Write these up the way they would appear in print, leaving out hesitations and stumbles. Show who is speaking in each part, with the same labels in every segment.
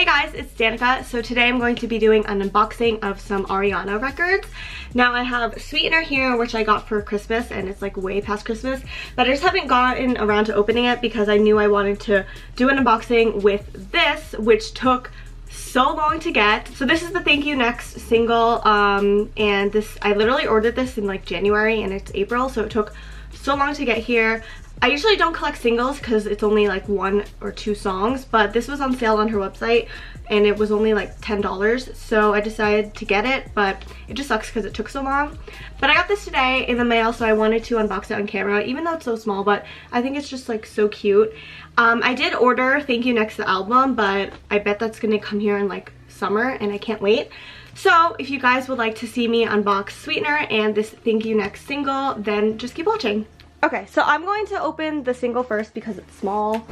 Speaker 1: Hey guys, it's Danica. So today I'm going to be doing an unboxing of some Ariana records. Now I have Sweetener here, which I got for Christmas, and it's like way past Christmas, but I just haven't gotten around to opening it because I knew I wanted to do an unboxing with this, which took so long to get. So this is the Thank You Next single, and this, I literally ordered this in like January and it's April, so it took so long to get here. I usually don't collect singles because it's only like 1 or 2 songs, but this was on sale on her website and it was only like $10, so I decided to get it, but it just sucks because it took so long. But I got this today in the mail, so I wanted to unbox it on camera, even though it's so small, but I think it's just like so cute. I did order Thank You Next the album, but I bet that's gonna come here in like summer and I can't wait. So if you guys would like to see me unbox Sweetener and this Thank You Next single, then just keep watching. Okay, so I'm going to open the single first because it's small.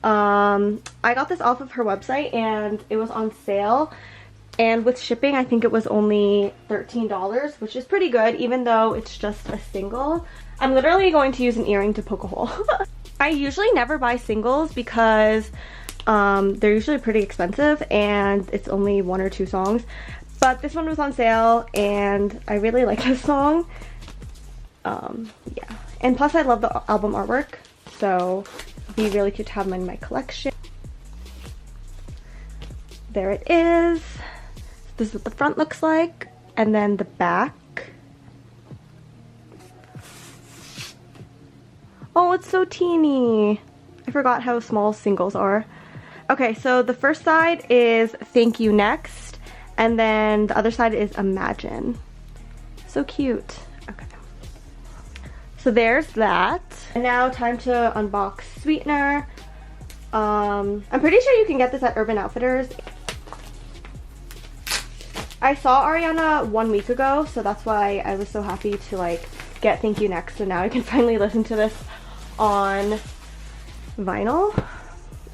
Speaker 1: I got this off of her website and it was on sale. And with shipping, I think it was only $13, which is pretty good, even though it's just a single. I'm literally going to use an earring to poke a hole. I usually never buy singles because they're usually pretty expensive and it's only 1 or 2 songs. But this one was on sale and I really like this song. Yeah. And plus I love the album artwork, so it'd be really cute to have them in my collection. There it is. This is what the front looks like, and then the back. Oh, it's so teeny. I forgot how small singles are. Okay, so the first side is Thank You Next, and then the other side is Imagine. So cute. Okay. So there's that. And now time to unbox Sweetener. I'm pretty sure you can get this at Urban Outfitters. I saw Ariana 1 week ago, so that's why I was so happy to like get Thank You Next, so now I can finally listen to this on vinyl.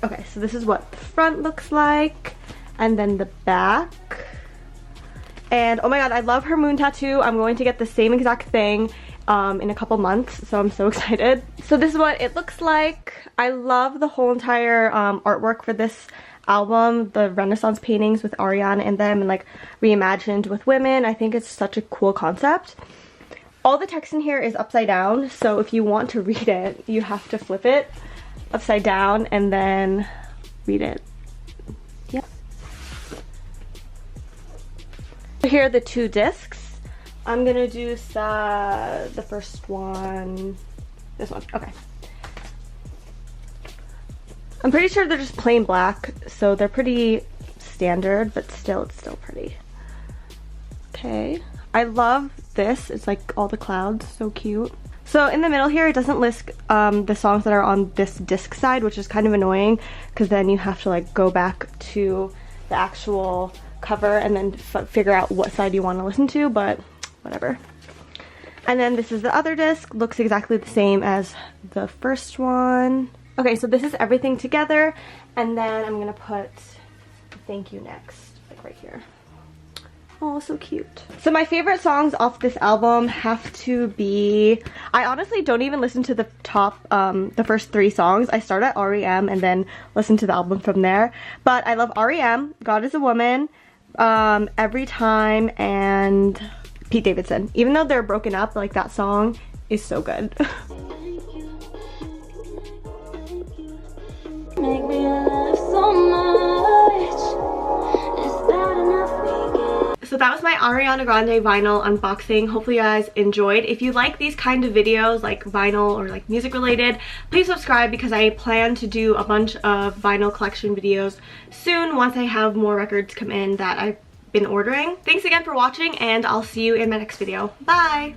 Speaker 1: Okay, so this is what the front looks like, and then the back. And oh my god, I love her moon tattoo. I'm going to get the same exact thing in a couple months, so I'm so excited. So this is what it looks like. I love the whole entire artwork for this album, the Renaissance paintings with Ariana in them and like reimagined with women. I think it's such a cool concept. All the text in here is upside down, so if you want to read it, you have to flip it upside down and then read it. Yep. Here are the 2 discs. I'm gonna do the first one, this one, okay. I'm pretty sure they're just plain black, so they're pretty standard, but still, it's still pretty. Okay, I love this, it's like all the clouds, so cute. So in the middle here, it doesn't list the songs that are on this disc side, which is kind of annoying, because then you have to like go back to the actual cover and then figure out what side you want to listen to, but whatever. And then this is the other disc, looks exactly the same as the first one. Okay, so this is everything together, and then I'm gonna put Thank You Next, like right here. Oh, so cute. So my favorite songs off this album have to be, I honestly don't even listen to the top, the first 3 songs. I start at REM and then listen to the album from there. But I love REM, God Is a Woman, Every Time, and Pete Davidson. Even though they're broken up, like that song is so good. Make me love so much. Is that enough? So that was my Ariana Grande vinyl unboxing. Hopefully you guys enjoyed. If you like these kind of videos, like vinyl or like music related, please subscribe because I plan to do a bunch of vinyl collection videos soon once I have more records come in that I've been ordering. Thanks again for watching, and I'll see you in my next video. Bye!